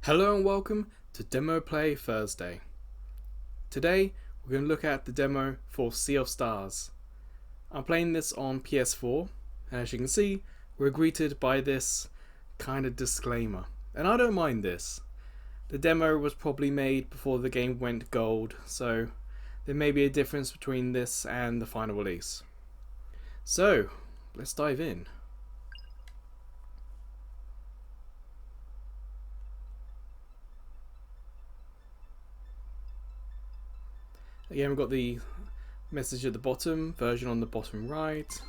Hello and welcome to Demo Play Thursday. Today we're going to look at the demo for Sea of Stars. I'm playing this on PS4 and as you can see we're greeted by this kind of disclaimer. And I don't mind this. The demo was probably made before the game went gold, so there may be a difference between this and the final release. So let's dive in. Again, we've got the message at the bottom, version on the bottom right.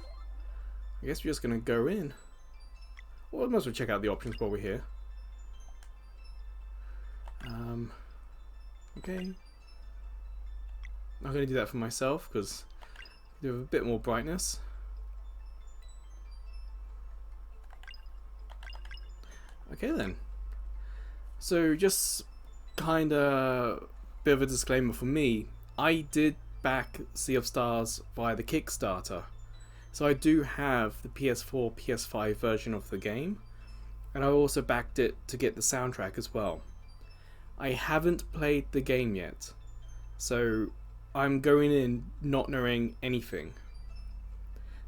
I guess we're just going to go in. Well, we might as well check out the options while we're here. Okay. I'm going to do that for myself because we have a bit more brightness. Okay then. So just kind of bit of a disclaimer for me. I did back Sea of Stars via the Kickstarter, so I do have the PS4, PS5 version of the game, and I also backed it to get the soundtrack as well. I haven't played the game yet, so I'm going in not knowing anything.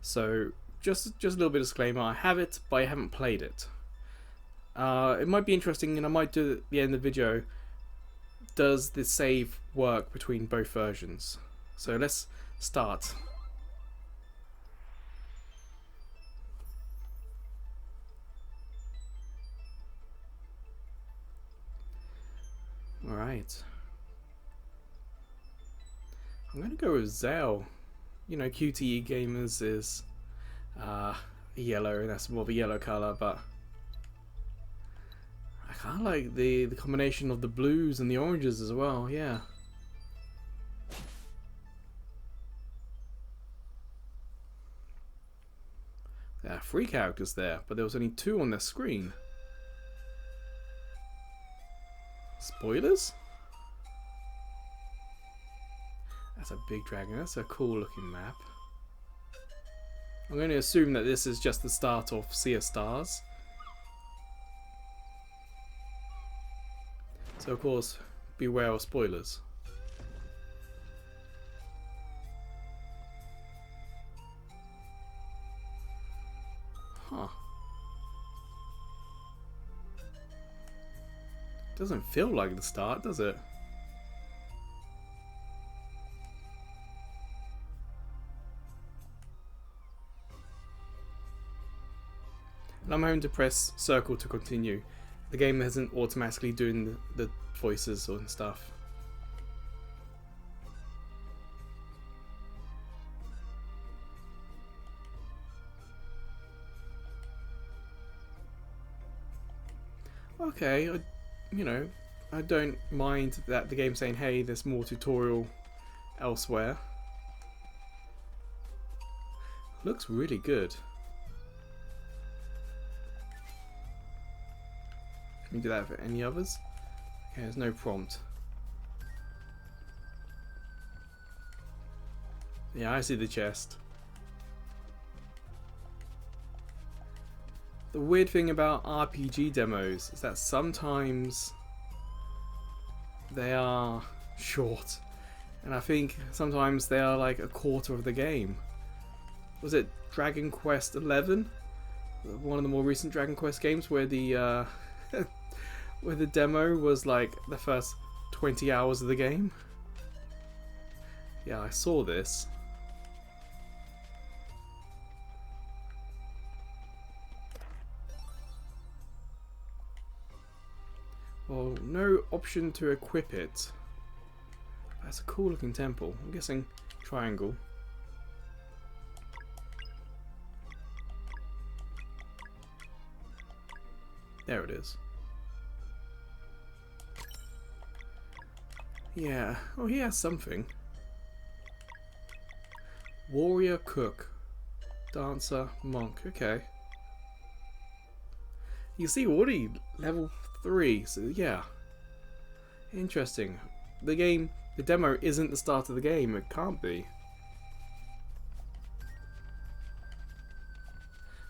So just a little bit of disclaimer, I have it, but I haven't played it. It might be interesting, and I might do it at the end of the video. Does the save work between both versions? So let's start. Alright. I'm going to go with Zell. You know, QTE Gamers is yellow, and that's more of a yellow colour, but I kind of like the combination of the blues and the oranges as well, yeah. There are 3 characters there, but there was only 2 on the screen. Spoilers? That's a big dragon, that's a cool looking map. I'm going to assume that this is just the start of Sea of Stars. So of course, beware of spoilers. Huh. Doesn't feel like the start, does it? And I'm having to press circle to continue. The game isn't automatically doing the voices and stuff. Okay, I don't mind that the game's saying, hey, there's more tutorial elsewhere. Looks really good. Can you do that for any others? Okay, there's no prompt. Yeah, I see the chest. The weird thing about RPG demos is that sometimes they are short, and I think sometimes they are like a quarter of the game. Was it Dragon Quest XI? One of the more recent Dragon Quest games where the where the demo was like the first 20 hours of the game. Yeah, I saw this. Well, no option to equip it. That's a cool looking temple. I'm guessing triangle. There it is. Yeah, oh he has something. Warrior, cook, dancer, monk, okay. You see already level 3, so yeah. Interesting. The demo isn't the start of the game, it can't be.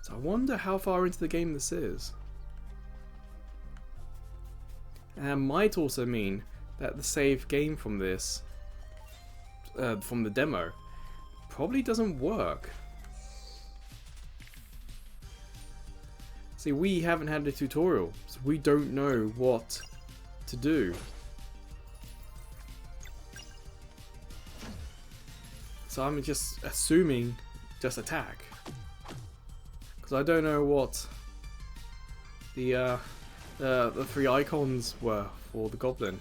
So I wonder how far into the game this is. And that might also mean that the save game from this, from the demo, probably doesn't work. See, we haven't had a tutorial, so we don't know what to do. So I'm just assuming just attack, because I don't know what the 3 icons were for the goblin.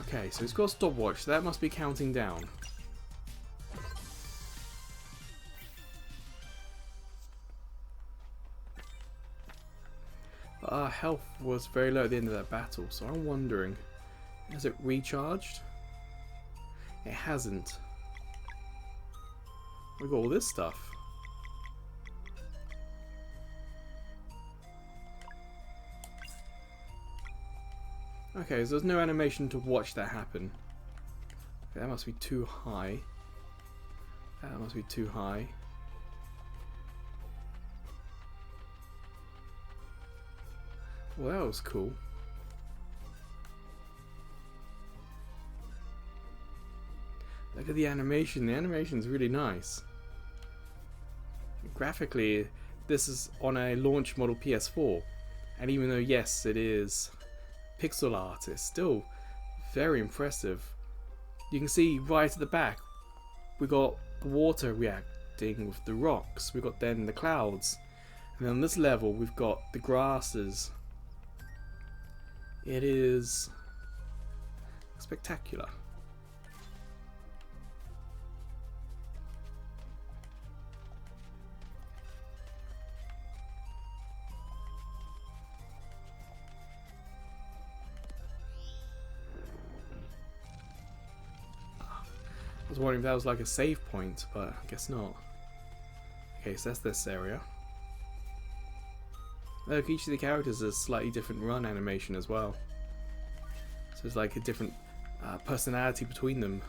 Okay, so it's got a stopwatch, so that must be counting down. But our health was very low at the end of that battle, so I'm wondering, has it recharged? It hasn't. We've got all this stuff. Okay, so there's no animation to watch that happen. Okay, that must be too high. That must be too high. Well, that was cool. Look at the animation. The animation's really nice. Graphically, this is on a launch model PS4, and even though yes, it is pixel art, it's still very impressive. You can see right at the back, we got the water reacting with the rocks. We got then the clouds, and then on this level we've got the grasses. It is spectacular. I was wondering if that was like a save point, but I guess not. Okay, so that's this area. Look, each of the characters has a slightly different run animation as well. So there's like a different personality between them.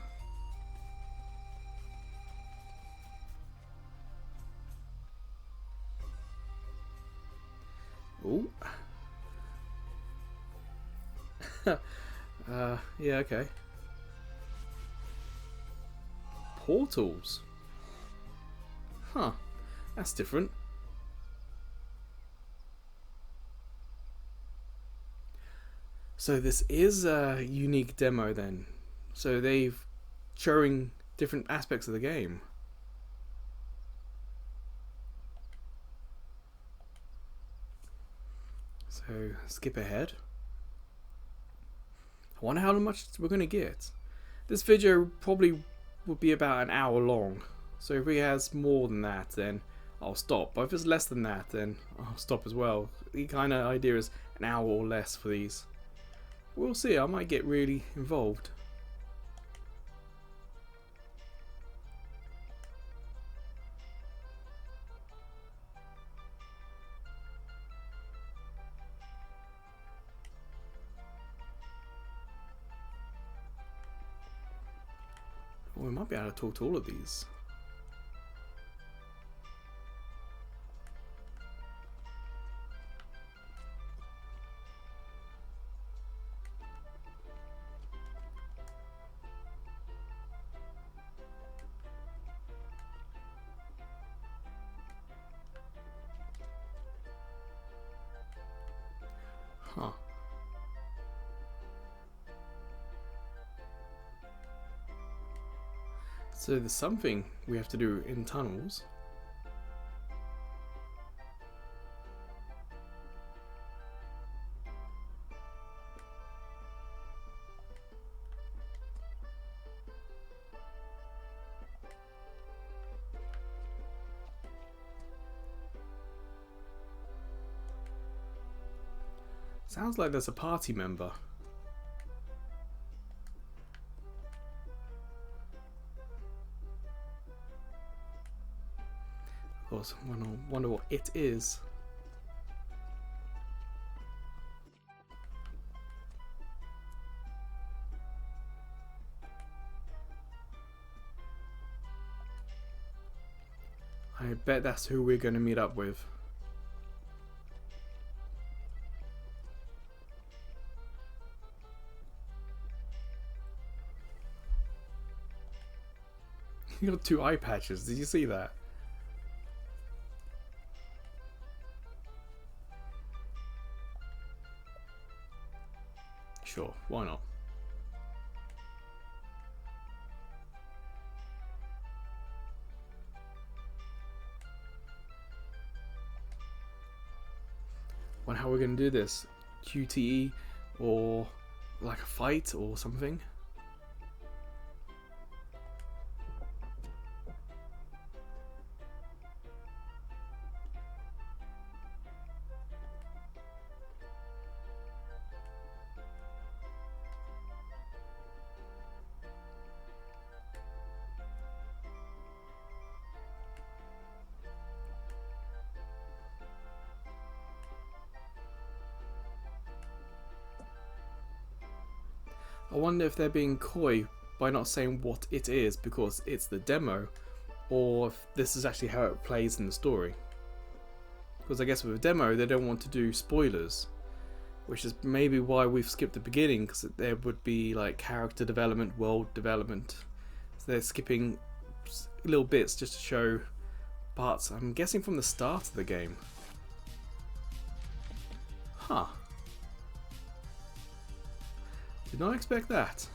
Ooh. Yeah, okay. Portals. Huh. That's different. So this is a unique demo then. So they've showing different aspects of the game. So skip ahead. I wonder how much we're going to get. This video probably would be about an hour long. So if it has more than that, then I'll stop. But if it's less than that, then I'll stop as well. The kind of idea is an hour or less for these. We'll see, I might get really involved. Oh, we might be able to talk to all of these. Huh. So there's something we have to do in tunnels. Sounds like there's a party member. Of course, I wonder what it is. I bet that's who we're going to meet up with. You got 2 eye patches, did you see that? Sure, why not? Wonder how we're going to do this. QTE or like a fight or something? I wonder if they're being coy by not saying what it is because it's the demo, or if this is actually how it plays in the story. Because I guess with a demo they don't want to do spoilers, which is maybe why we've skipped the beginning, because there would be like character development, world development. So they're skipping little bits just to show parts, I'm guessing from the start of the game. Huh. Did not expect that.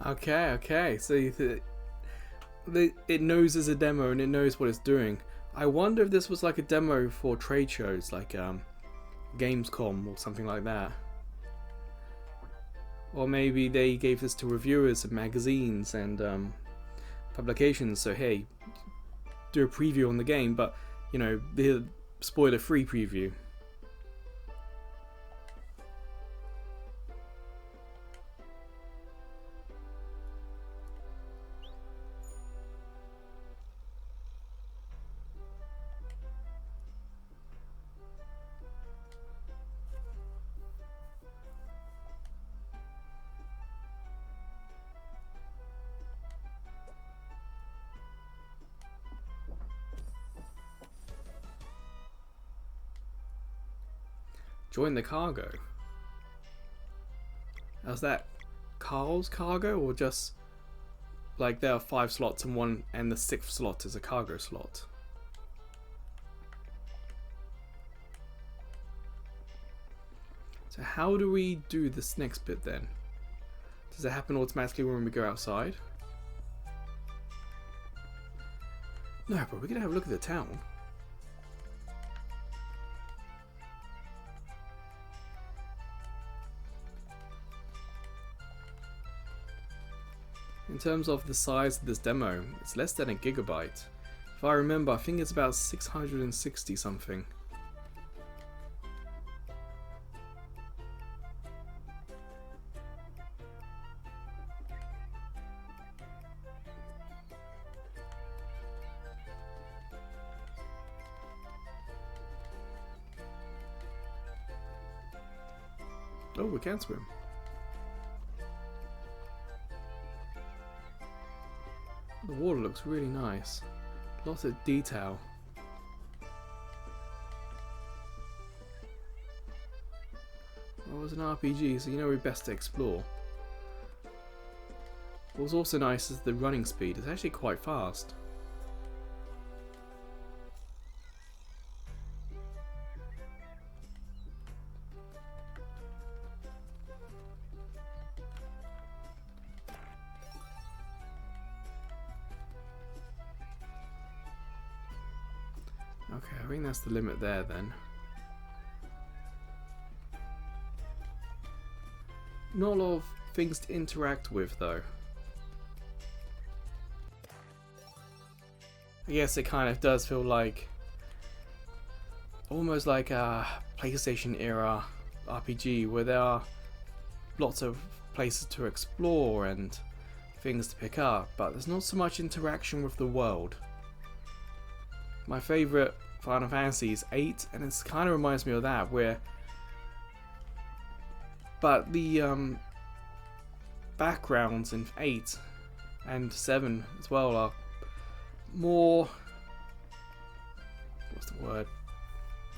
Okay, so it knows it's a demo and it knows what it's doing. I wonder if this was like a demo for trade shows, like Gamescom or something like that. Or maybe they gave this to reviewers of magazines and publications, so hey, do a preview on the game, but you know, the spoiler-free preview. Join the cargo. Is that Carl's cargo, or just like there are 5 slots and one, and the 6th slot is a cargo slot? So how do we do this next bit then? Does it happen automatically when we go outside? No, but we're gonna have a look at the town. In terms of the size of this demo, it's less than a gigabyte. If I remember, I think it's about 660 something. Oh, we can swim. The water looks really nice. Lots of detail. Well, it's an RPG, so you know we're best to explore. What's also nice is the running speed. It's actually quite fast. Okay, I think that's the limit there then. Not a lot of things to interact with though. I guess it kind of does feel like almost like a PlayStation era RPG where there are lots of places to explore and things to pick up, but there's not so much interaction with the world. My favourite Final Fantasy is 8, and it kind of reminds me of that, but the backgrounds in 8 and 7 as well are more, what's the word,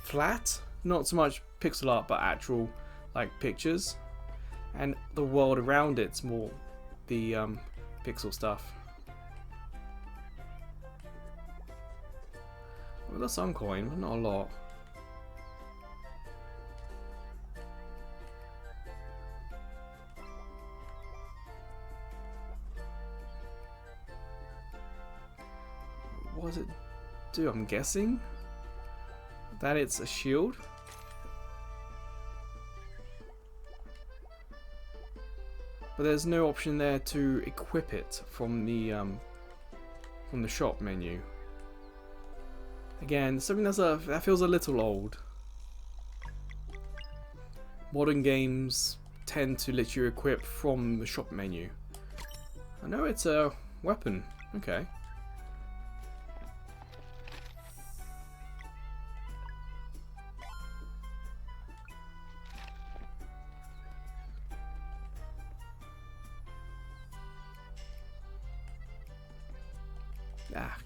flat? Not so much pixel art, but actual like pictures, and the world around it's more the pixel stuff. Well, that's some coin, but not a lot. What does it do? I'm guessing that it's a shield. But there's no option there to equip it from the shop menu. Again, something that feels a little old. Modern games tend to let you equip from the shop menu. I know it's a weapon. Okay. Ah.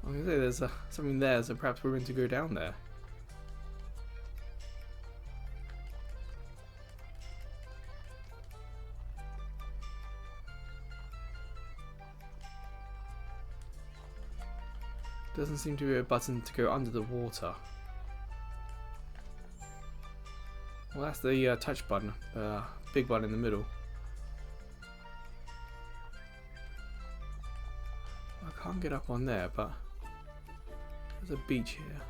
I was gonna say there's something there, so perhaps we're going to go down there. Doesn't seem to be a button to go under the water. Well, that's the touch button, big button in the middle. I can't get up on there, but there's a beach here.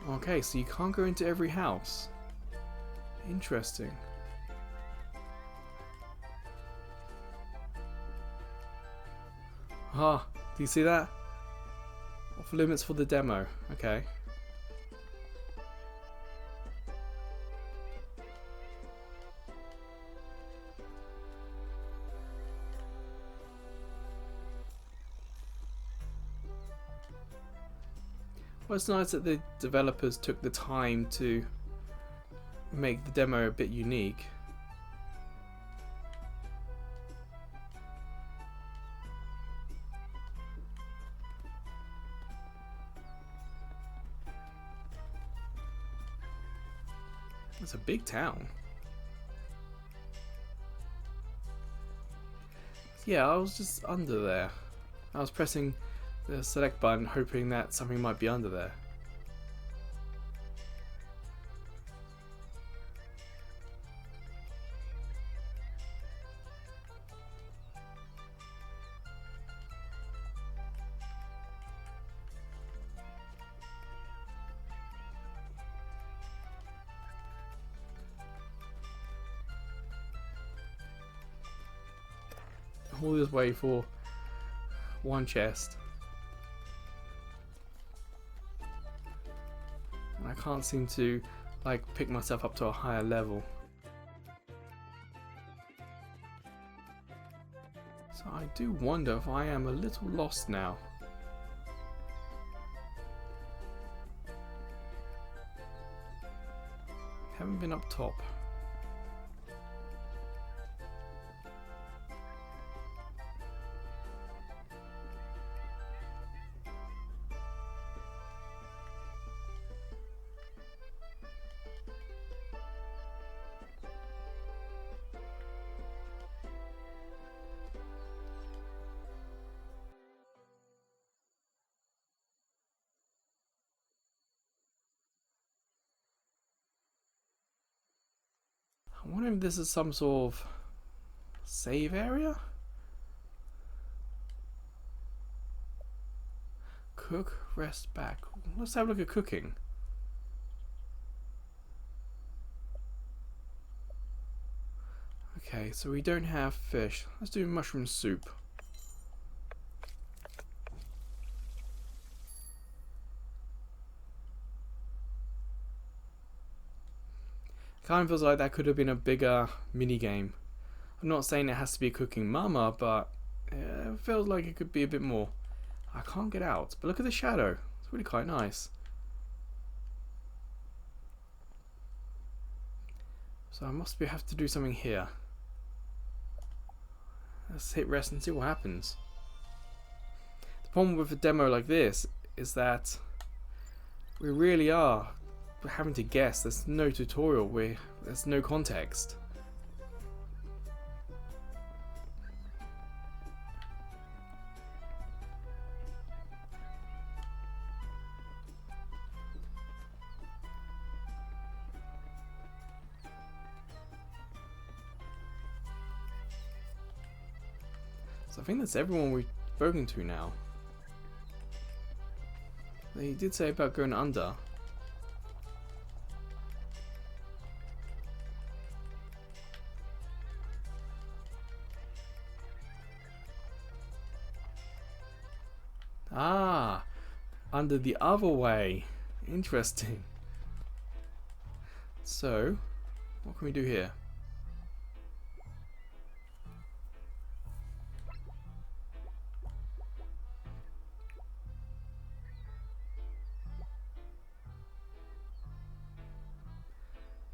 Okay, so you can't go into every house. Interesting. Ah, do you see that? Off limits for the demo. Okay. Well, it's nice that the developers took the time to make the demo a bit unique. It's a big town. Yeah, I was just under there. I was pressing the select button hoping that something might be under there. All this way for one chest. And I can't seem to like pick myself up to a higher level. So I do wonder if I am a little lost now. Haven't been up top. I wonder if this is some sort of save area? Cook, rest, back. Let's have a look at cooking. Okay, so we don't have fish. Let's do mushroom soup. Kind of feels like that could have been a bigger mini game. I'm not saying it has to be cooking mama, but it feels like it could be a bit more. I can't get out, but look at the shadow. It's really quite nice. So I must have to do something here. Let's hit rest and see what happens. The problem with a demo like this is that we really are having to guess. There's no tutorial, there's no context. So I think that's everyone we've spoken to now. They did say about going under. Ah, under the other way. Interesting. So, what can we do here?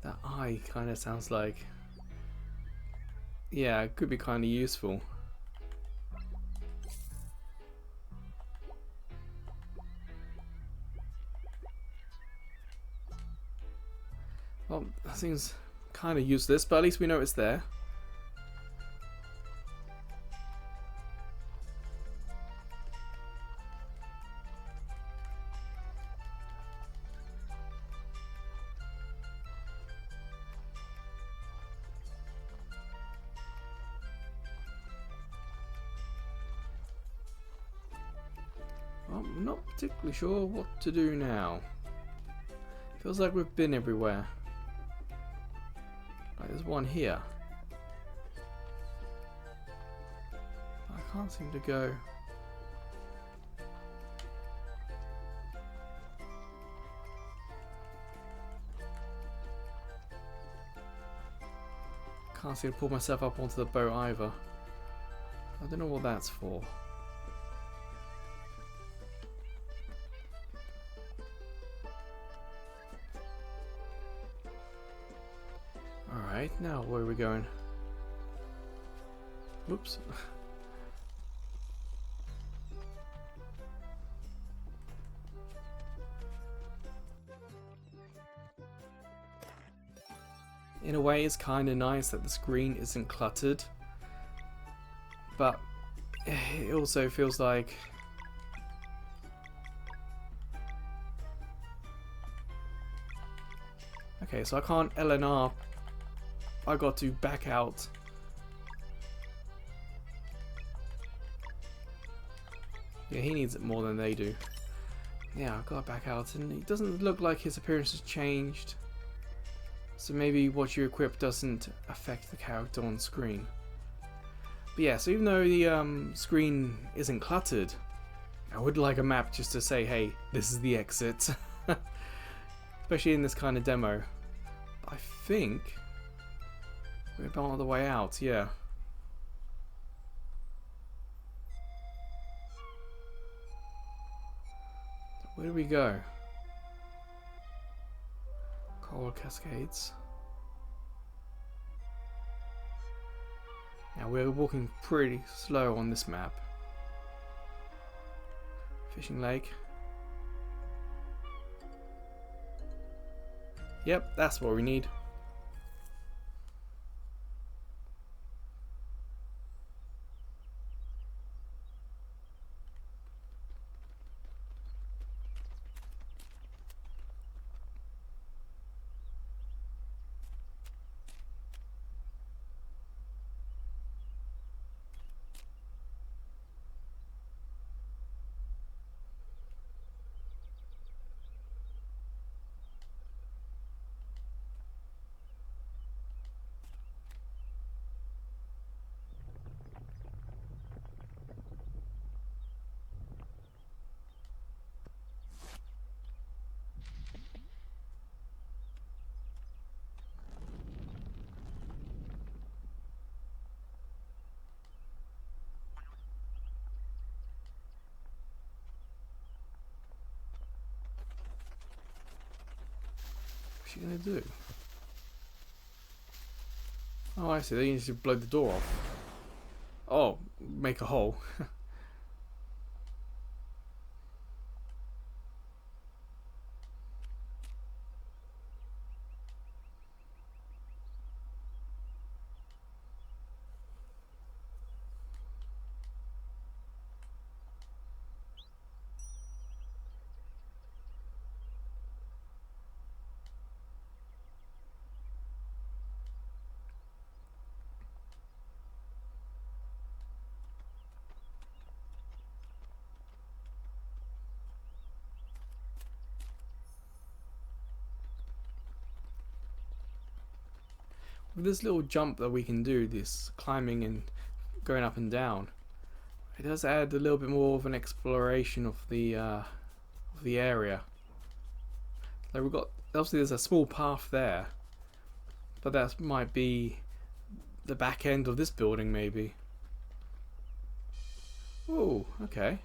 That eye kind of sounds like... yeah, it could be kind of useful. Well, that seems kind of useless, but at least we know it's there. Well, I'm not particularly sure what to do now. Feels like we've been everywhere. Like there's one here. I can't seem to go. Can't seem to pull myself up onto the boat either. I don't know what that's for. Alright, now where are we going? Whoops. In a way, it's kind of nice that the screen isn't cluttered, but it also feels like okay, so I can't LNR. I got to back out. Yeah, he needs it more than they do. Yeah, I've got to back out, and it doesn't look like his appearance has changed. So maybe what you equip doesn't affect the character on screen. But yeah, so even though the screen isn't cluttered, I would like a map just to say, hey, this is the exit. Especially in this kind of demo. I think we're about on the way out, yeah. Where do we go? Oil cascades. Now we're walking pretty slow on this map. Fishing lake. Yep, that's what we need. What's she gonna do? Oh, I see. They need to blow the door off. Oh, make a hole. With this little jump that we can do, this climbing and going up and down, it does add a little bit more of an exploration of the area. Like we've got, obviously there's a small path there, but that might be the back end of this building maybe. Oh, okay.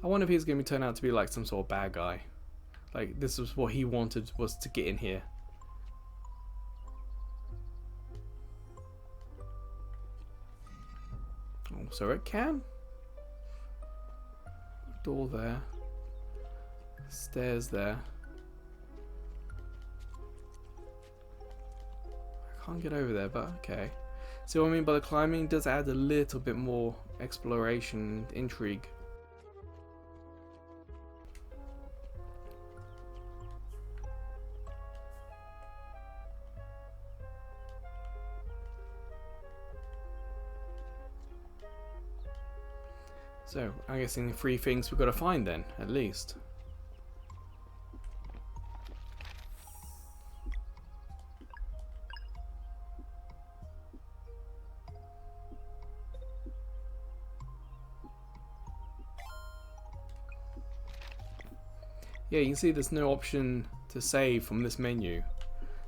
I wonder if he's going to turn out to be like some sort of bad guy. Like this was what he wanted, was to get in here. Oh, so it can. Door there. Stairs there. I can't get over there, but okay. See what I mean by the climbing? Does add a little bit more exploration, intrigue. So, I'm guessing 3 things we've got to find then, at least. Yeah, you can see there's no option to save from this menu.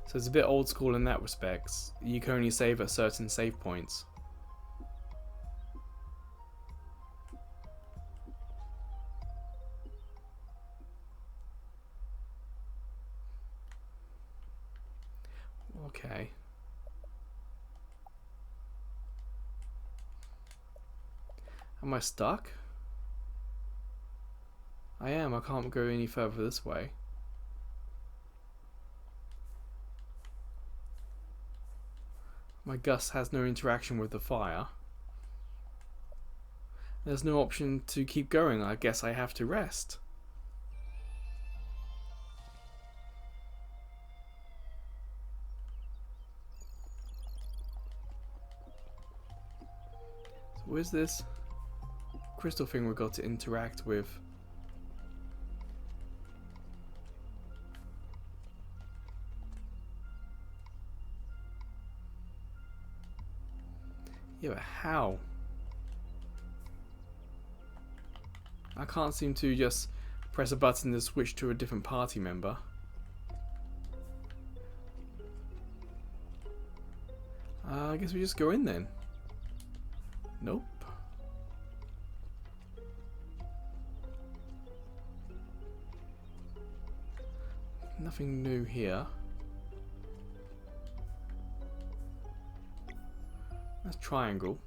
So it's a bit old school in that respect. You can only save at certain save points. Okay. Am I stuck? I am. I can't go any further this way. My gust has no interaction with the fire. There's no option to keep going. I guess I have to rest. So where's this crystal thing we've got to interact with? Yeah, but how? I can't seem to just press a button to switch to a different party member. I guess we just go in then. Nope. Nothing new here. That's triangle.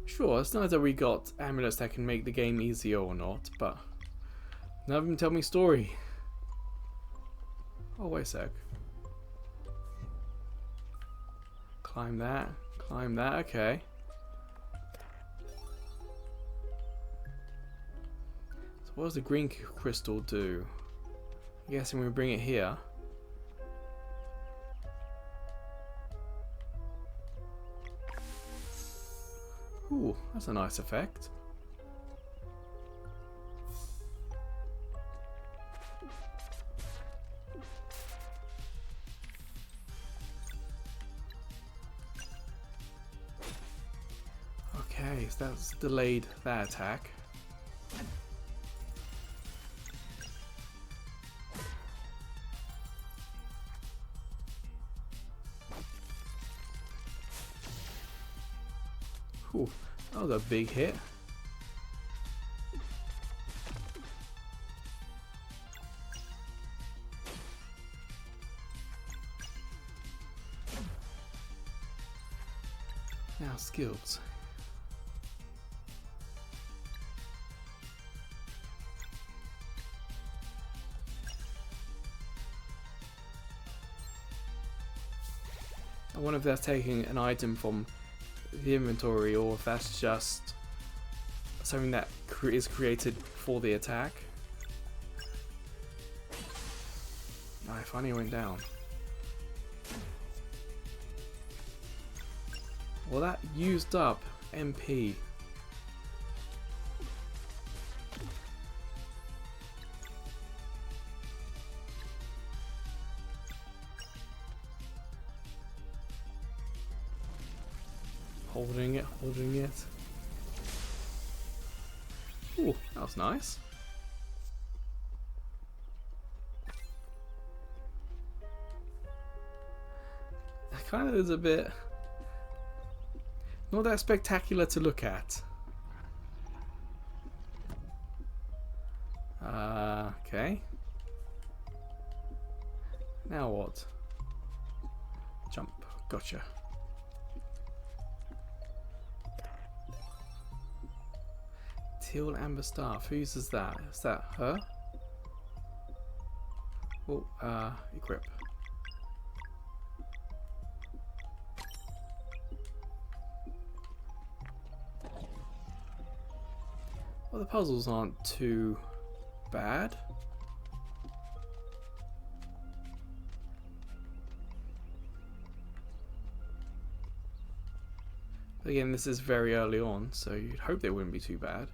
Sure, it's nice that we got amulets that can make the game easier or not, but none of them tell me story. Oh, wait a sec. Climb that, okay. So what does the green crystal do? I'm guessing we bring it here. Ooh, that's a nice effect. Okay, so that's delayed that attack. Ooh, that was a big hit. Now skills. I wonder if that's taking an item from the inventory or if that's just something that is created for the attack. I finally went down. Well, that used up MP. Holding it, holding it. Ooh, that was nice. That kind of is a bit not that spectacular to look at. Okay. Now what? Jump. Gotcha. Teal amber staff. Who uses that? Is that her? Oh, equip. Well, the puzzles aren't too bad. But again, this is very early on, so you'd hope they wouldn't be too bad.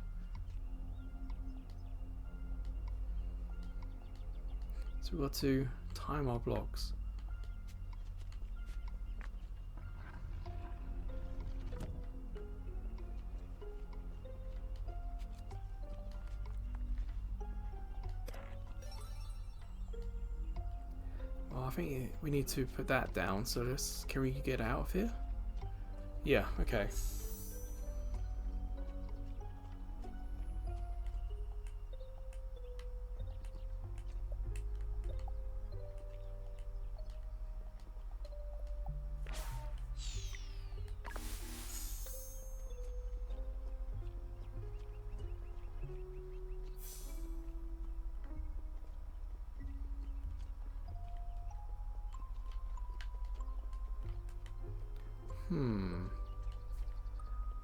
So we've got to time our blocks. Well, I think we need to put that down, so can we get out of here? Yeah, okay.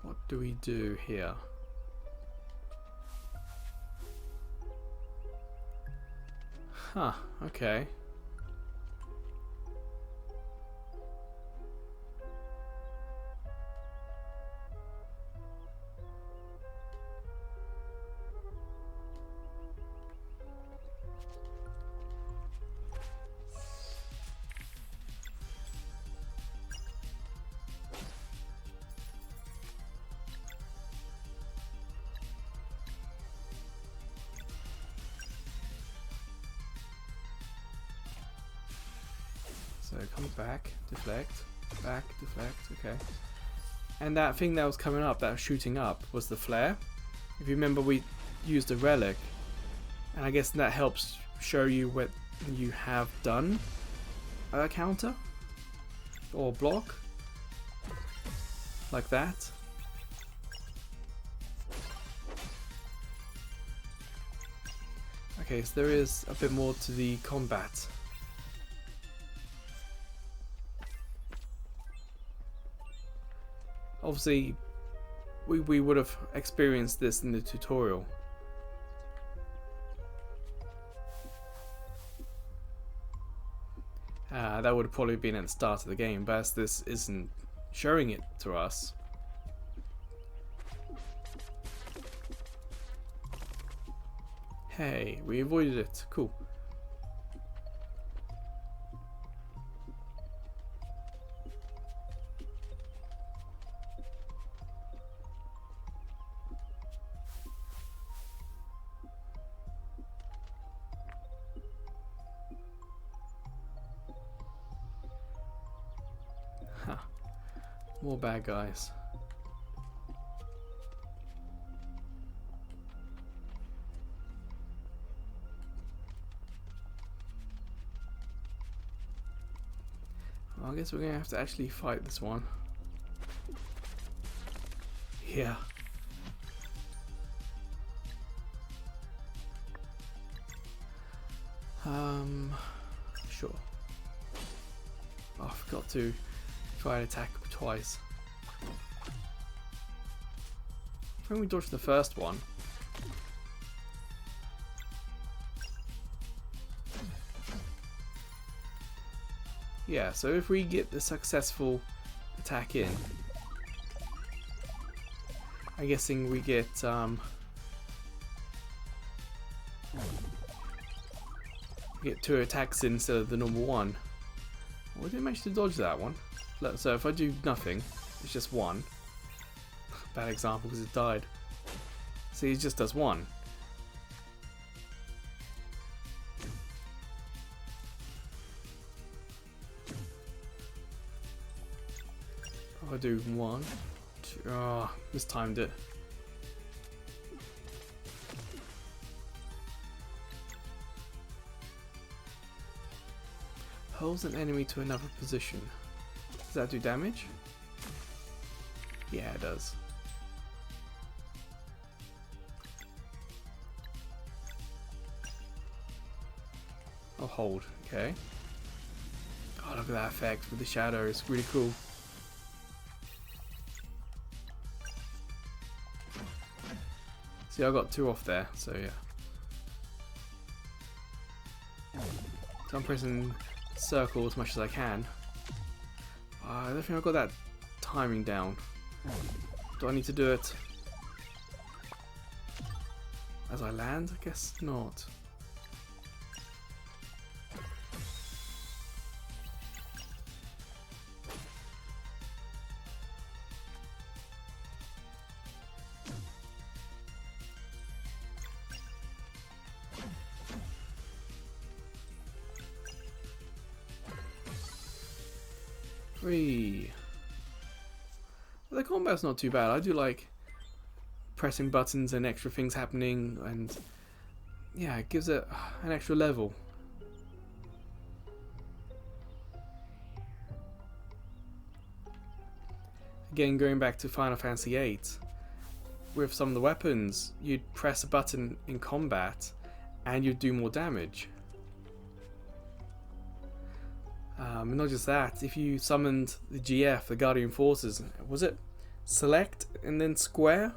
What do we do here? Huh, okay. So come back, deflect, okay. And that thing that was coming up, that was shooting up, was the flare. If you remember, we used a relic, and I guess that helps show you what you have done a counter or block like that. Okay, so there is a bit more to the combat. Obviously, we would have experienced this in the tutorial. That would have probably been at the start of the game, but as this isn't showing it to us. Hey, we avoided it. Cool. Huh. More bad guys. Well, I guess we're gonna have to actually fight this one. Yeah. Sure. Oh, I forgot to try and attack twice. I think we dodged the first one. Yeah, so if we get the successful attack in, I'm guessing we get two attacks in instead of the normal one. We didn't manage to dodge that one. So if I do nothing, it's just one. Bad example because it died. See, it just does one. If I do one, two, oh, mistimed it. Holds an enemy to another position. Does that do damage? Yeah, it does. I'll hold, okay. Oh, look at that effect with the shadow, it's really cool. See, I got two off there, so yeah. So I'm pressing circle as much as I can. I don't think I've got that timing down. Do I need to do it as I land? I guess not. Three. The combat's not too bad. I do like pressing buttons and extra things happening, and yeah, it gives it an extra level. Again, going back to Final Fantasy VIII, with some of the weapons, you'd press a button in combat and you'd do more damage. Not just that, if you summoned the GF, the Guardian Forces, was it select and then square?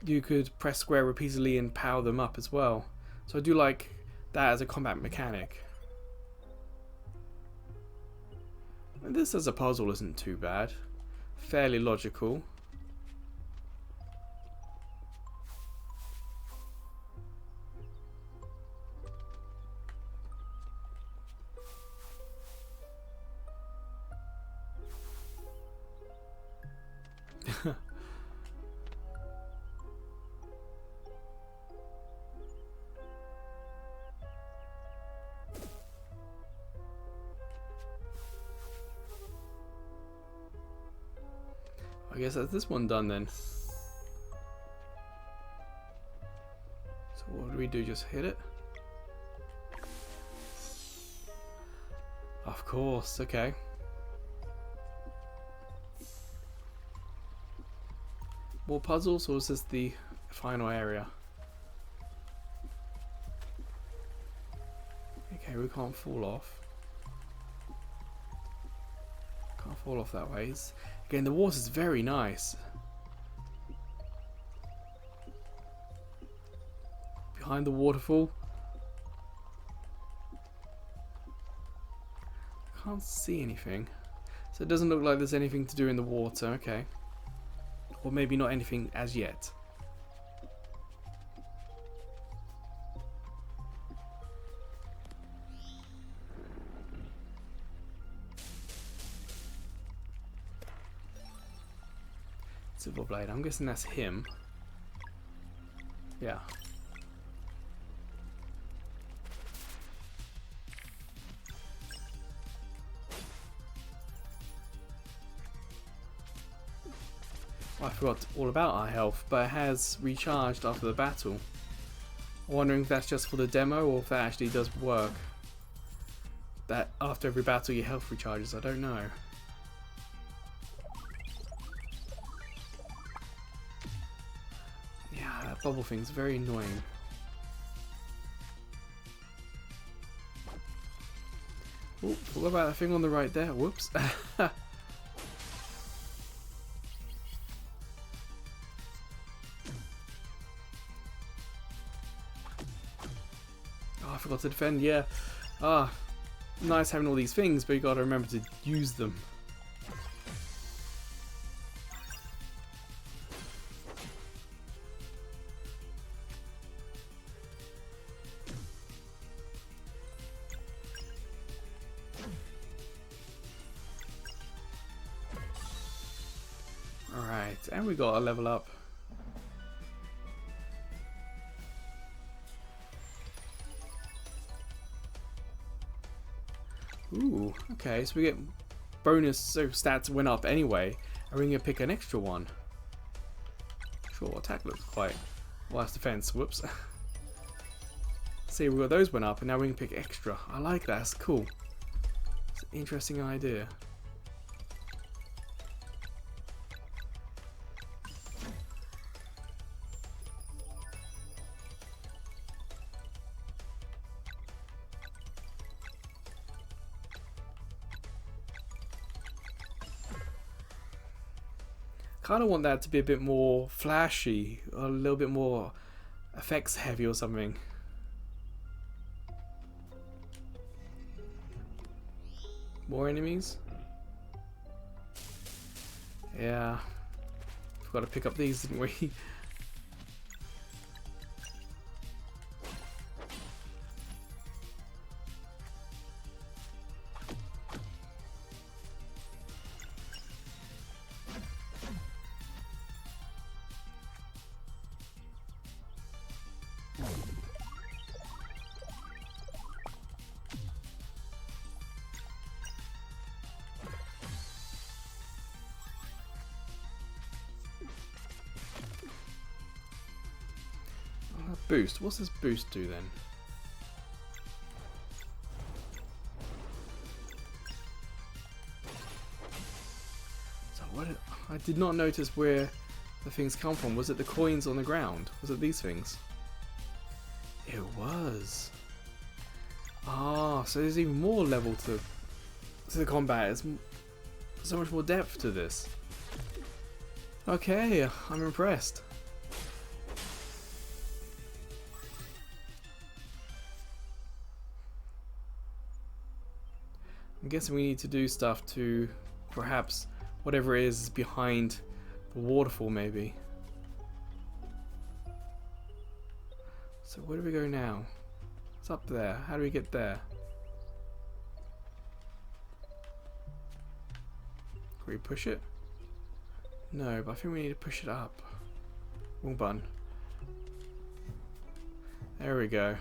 You could press square repeatedly and power them up as well. So I do like that as a combat mechanic. And this as a puzzle isn't too bad. Fairly logical. I guess that's this one done then. So what do we do? Just hit it? Of course, okay. More puzzles, or is this the final area? Okay, we can't fall off. Can't fall off that way. Again, the water's very nice. Behind the waterfall. Can't see anything. So it doesn't look like there's anything to do in the water, okay. Or maybe not anything as yet. Silver blade, I'm guessing that's him. Yeah. I forgot all about our health, but it has recharged after the battle. I'm wondering if that's just for the demo or if that actually does work. That after every battle your health recharges, I don't know. Yeah, that bubble thing's very annoying. Oh, what about that thing on the right there? Whoops. I forgot to defend, yeah. Ah, nice having all these things, but you gotta remember to use them. Alright, and we got a level up. Ooh, okay, so we get bonus, so stats went up anyway, and we're going to pick an extra one. Sure, attack looks quite... Well, that's defense, whoops. See, we got those went up, and now we can pick extra. I like that, that's cool. It's an interesting idea. Kind of want that to be a bit more flashy, or a little bit more effects heavy or something. More enemies? Yeah. Forgot to pick up these, didn't we? Boost. What's this boost do then? So what? I did not notice where the things come from. Was it the coins on the ground? Was it these things? It was. Ah, so there's even more level to the combat. There's so much more depth to this. Okay, I'm impressed. I'm guessing we need to do stuff to perhaps whatever it is behind the waterfall maybe. So where do we go now? It's up there. How do we get there? Can we push it? No, but I think we need to push it up. Wrong button. There we go.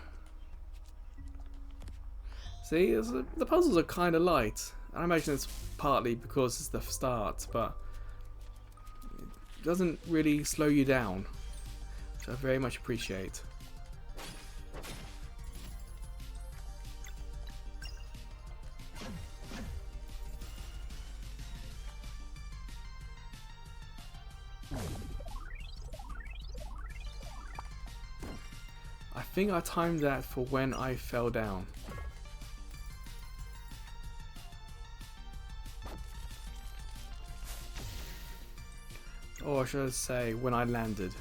See, the puzzles are kind of light. I imagine it's partly because it's the start, but doesn't really slow you down, which I very much appreciate. I think I timed that for when I fell down. Or should I say, when I landed.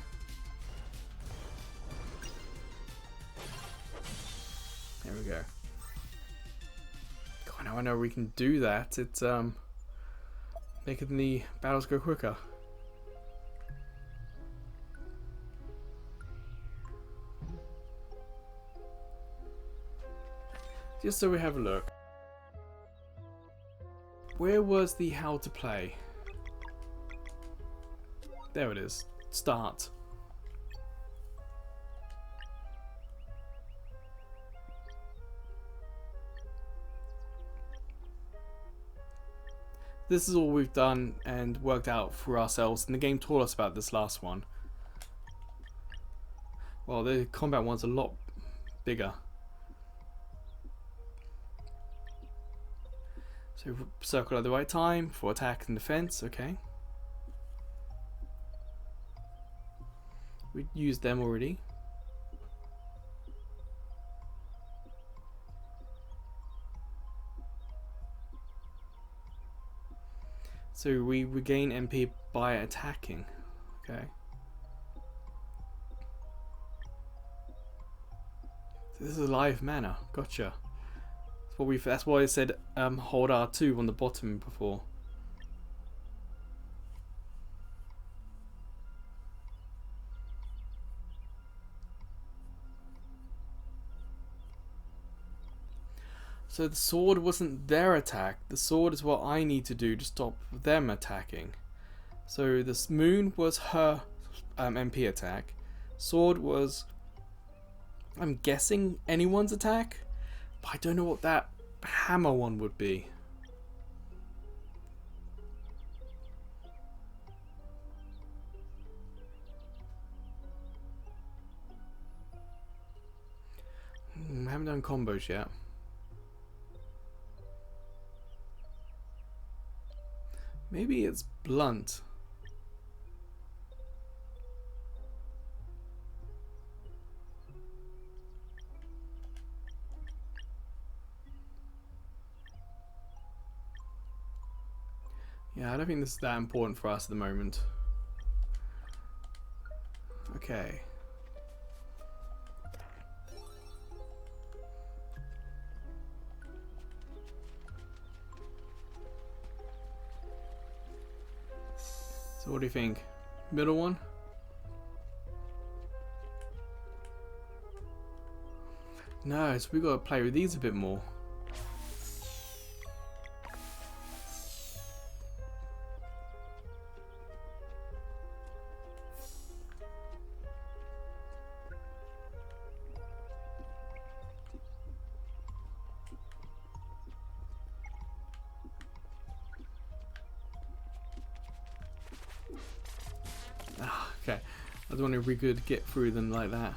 There we go. God, now I know we can do that. It's making the battles go quicker. Just so we have a look. Where was the how to play? There it is. Start. This is all we've done and worked out for ourselves, and the game taught us about this last one. Well, the combat one's a lot bigger. So circle at the right time for attack and defense, okay. We used them already. So we regain MP by attacking, okay. So this is a live mana, gotcha. That's why I said hold R2 on the bottom before. So the sword wasn't their attack. The sword is what I need to do to stop them attacking. So this moon was her MP attack. Sword was, I'm guessing, anyone's attack. But I don't know what that hammer one would be. I haven't done combos yet. Maybe it's blunt. Yeah, I don't think this is that important for us at the moment. Okay. So what do you think? Middle one? No, so we gotta play with these a bit more. Okay, I was wondering if we could get through them like that.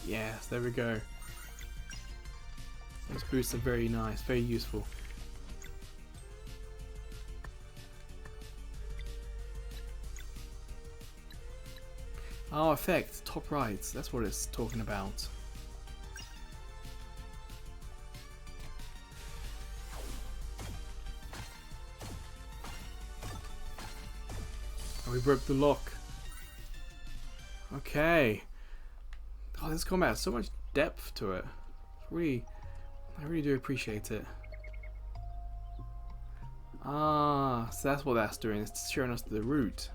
Yes, there we go. Those boosts are very nice, very useful. Oh, effect, top right, that's what it's talking about. Oh, we broke the lock. Okay. Oh, this combat has so much depth to it. Really, I really do appreciate it. Ah, so that's what that's doing. It's showing us the route.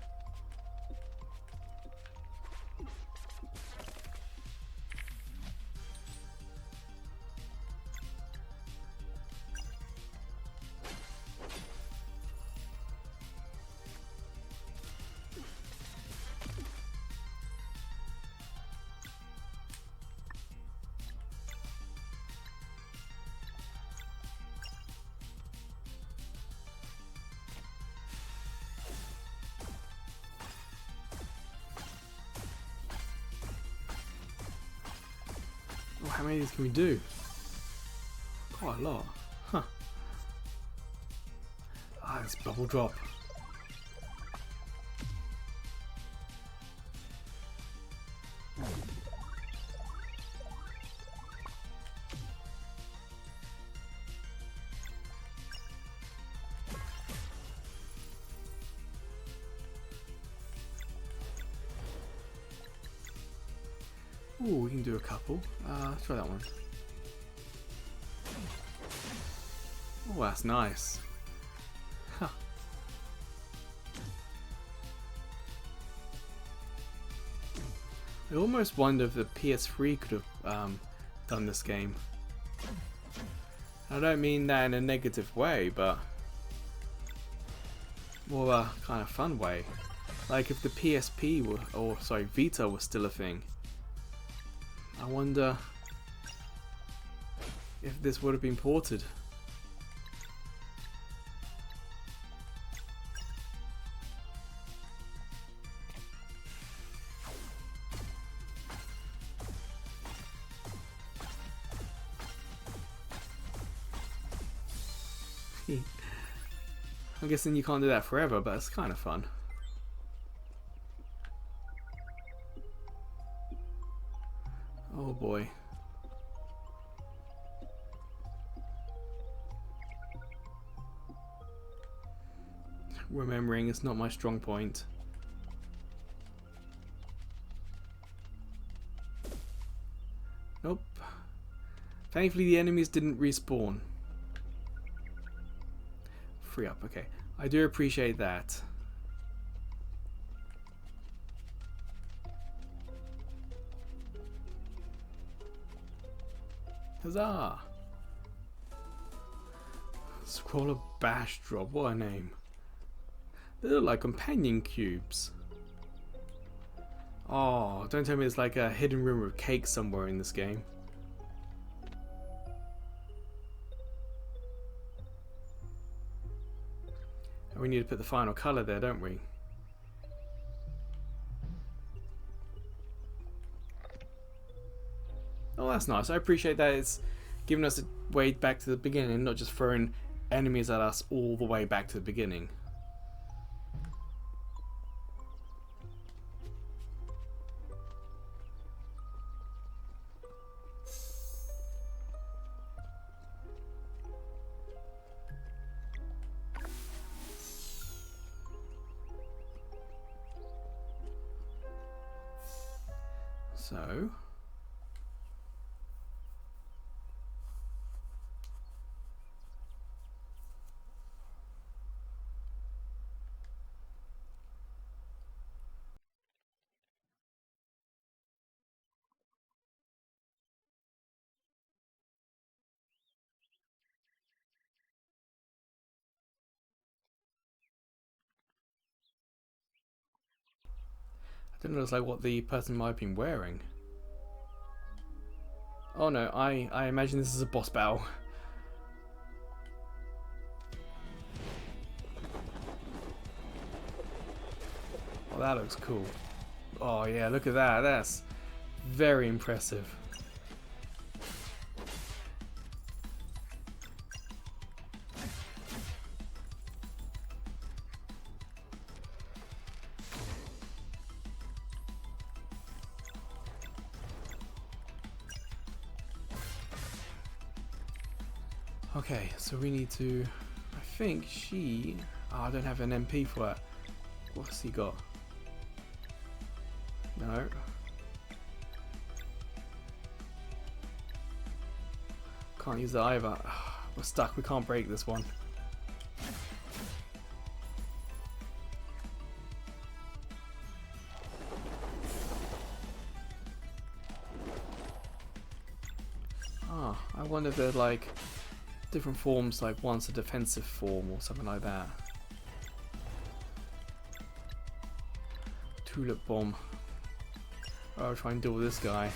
Oh, how many of these can we do? Quite a lot. Huh. Ah, it's bubble drop. Ooh, we can do a couple. Let's try that one. Oh, that's nice. Huh. I almost wonder if the PS3 could have done this game. I don't mean that in a negative way, but more a kind of fun way. Like if the PSP were, or sorry, Vita was still a thing. I wonder if this would have been ported. I'm guessing you can't do that forever, but it's kind of fun. Oh boy. Remembering it's not my strong point. Nope. Thankfully the enemies didn't respawn. Free up, okay. I do appreciate that. Huzzah! Scroller Bash Drop, what a name. They look like companion cubes. Oh, don't tell me it's like a hidden room of cake somewhere in this game. And we need to put the final colour there, don't we? Oh, that's nice. I appreciate that it's giving us a way back to the beginning, not just throwing enemies at us all the way back to the beginning. So I don't know, it's like what the person might have been wearing. Oh no, I imagine this is a boss battle. Oh, that looks cool. Oh yeah, look at that. That's very impressive. Okay, so we need to... I think she... Oh, I don't have an MP for it. What's he got? No. Can't use it either. We're stuck. We can't break this one. Ah, I wonder if there's like different forms, like one's a defensive form or something like that. Tulip bomb. I'll try and deal with this guy.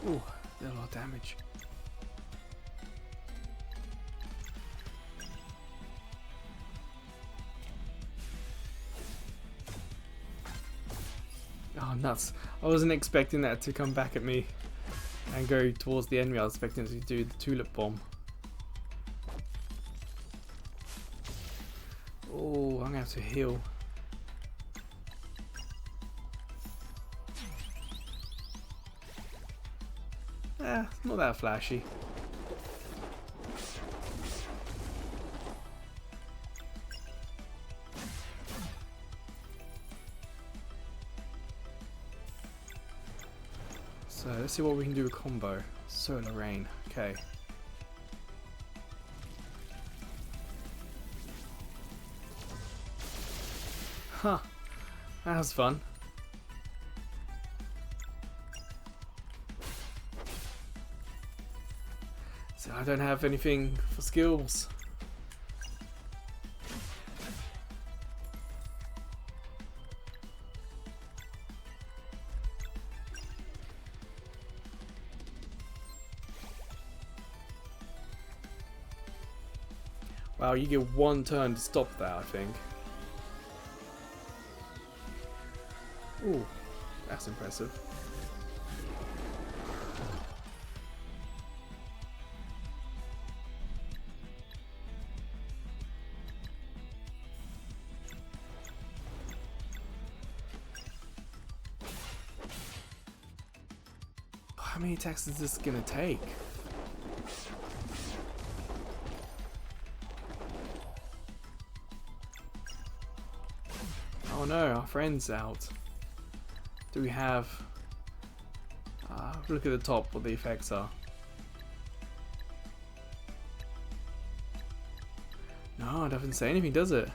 Ooh, did a lot of damage. Oh, nuts. I wasn't expecting that to come back at me and go towards the enemy. I was expecting it to do the tulip bomb. Oh, I'm gonna have to heal. Not that flashy. So let's see what we can do with combo. Solar Rain. Okay. Huh. That was fun. So I don't have anything for skills. Wow, you get one turn to stop that, I think. Ooh, that's impressive. How many attacks is this gonna take? Oh no, our friend's out. Do we have... look at the top, what the effects are. No, it doesn't say anything, does it?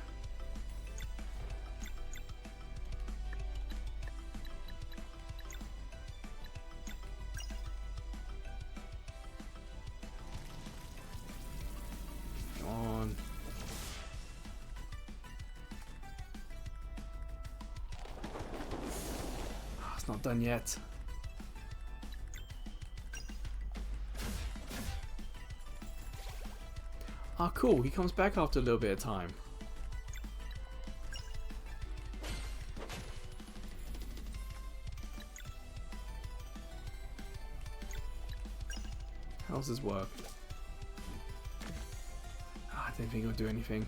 Come on. Oh, it's not done yet. Ah, cool, he comes back after a little bit of time. How does this work? Ah, I didn't think it would do anything.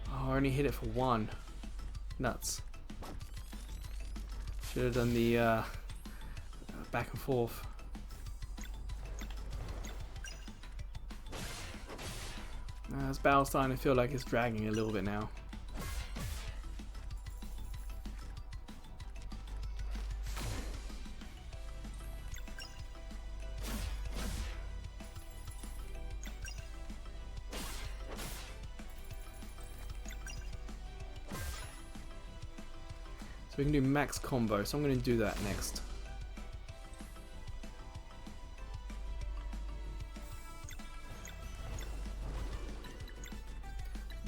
Oh, I only hit it for one. Nuts. Should have done the back and forth. This battle's starting to feel like it's dragging a little bit now. So we can do max combo, so I'm going to do that next.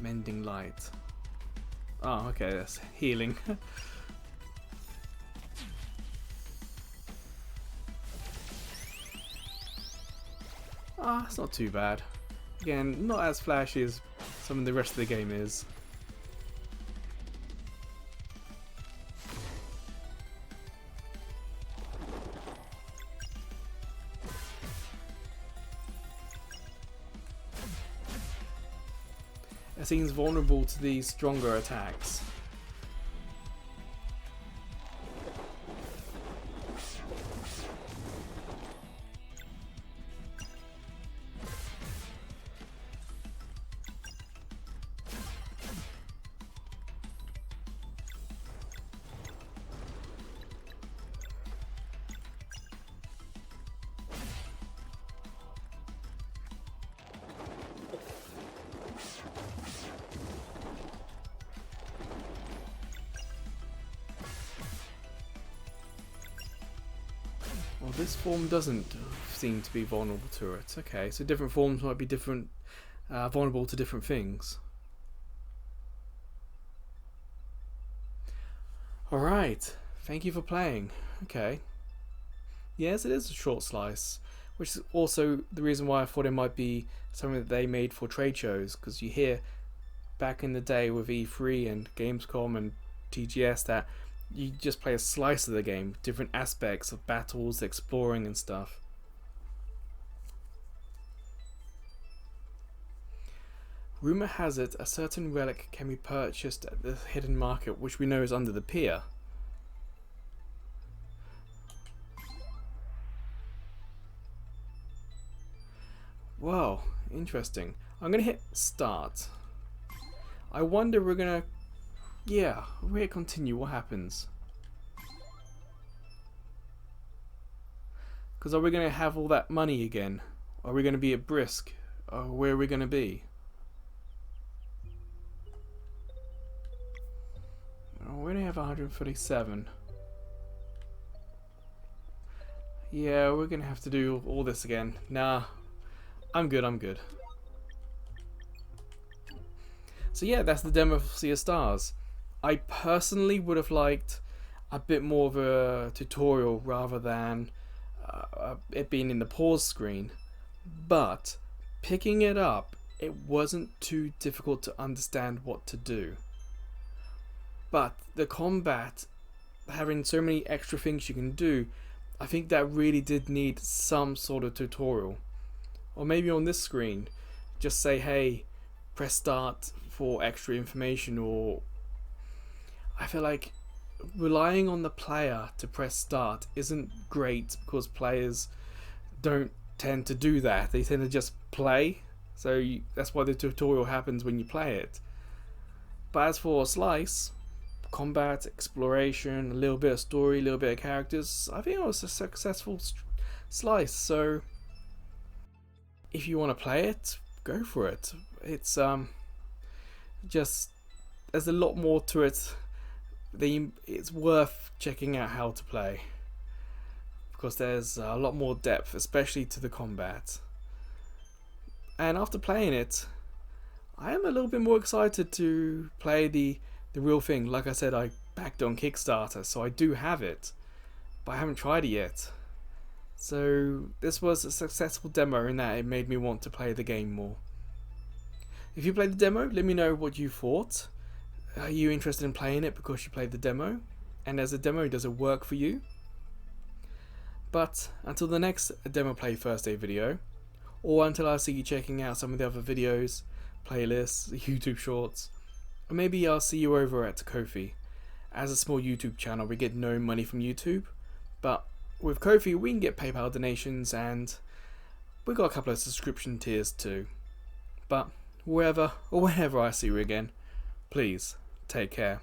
Mending light. Oh, okay, that's healing. Ah, it's not too bad. Again, not as flashy as some of the rest of the game is. seems vulnerable to these stronger attacks. Well, this form doesn't seem to be vulnerable to it. Okay, so different forms might be different, vulnerable to different things. Alright, thank you for playing. Okay. Yes, it is a short slice, which is also the reason why I thought it might be something that they made for trade shows, because you hear back in the day with E3 and Gamescom and TGS that you just play a slice of the game, different aspects of battles, exploring and stuff. Rumour has it a certain relic can be purchased at the hidden market, which we know is under the pier. Well, interesting. I'm gonna hit start. I wonder we're gonna... Yeah, we're gonna continue. What happens? Because are we gonna have all that money again? Are we gonna be at Brisk? Or where are we gonna be? Oh, we only have 137. Yeah, we're gonna have to do all this again. Nah, I'm good, I'm good. So yeah, that's the demo of Sea of Stars. I personally would have liked a bit more of a tutorial rather than it being in the pause screen, but picking it up, it wasn't too difficult to understand what to do. But the combat, having so many extra things you can do, I think that really did need some sort of tutorial. Or maybe on this screen, just say, hey, press start for extra information. Or I feel like relying on the player to press start isn't great, because players don't tend to do that. They tend to just play, so that's why the tutorial happens when you play it. But as for Slice, combat, exploration, a little bit of story, a little bit of characters, I think it was a successful Slice. So if you want to play it, go for it. It's just, there's a lot more to it. It's worth checking out how to play, because there's a lot more depth, especially to the combat. And after playing it, I am a little bit more excited to play the real thing. Like I said, I backed on Kickstarter, so I do have it, but I haven't tried it yet. So this was a successful demo in that it made me want to play the game more. If you played the demo, let me know what you thought. Are you interested in playing it because you played the demo? And as a demo, does it work for you? But until the next Demo Play Thursday video, or until I see you checking out some of the other videos, playlists, YouTube shorts, or maybe I'll see you over at Ko-fi. As a small YouTube channel, we get no money from YouTube, but with Ko-fi we can get PayPal donations, and we've got a couple of subscription tiers too. But wherever or whenever I see you again, please take care.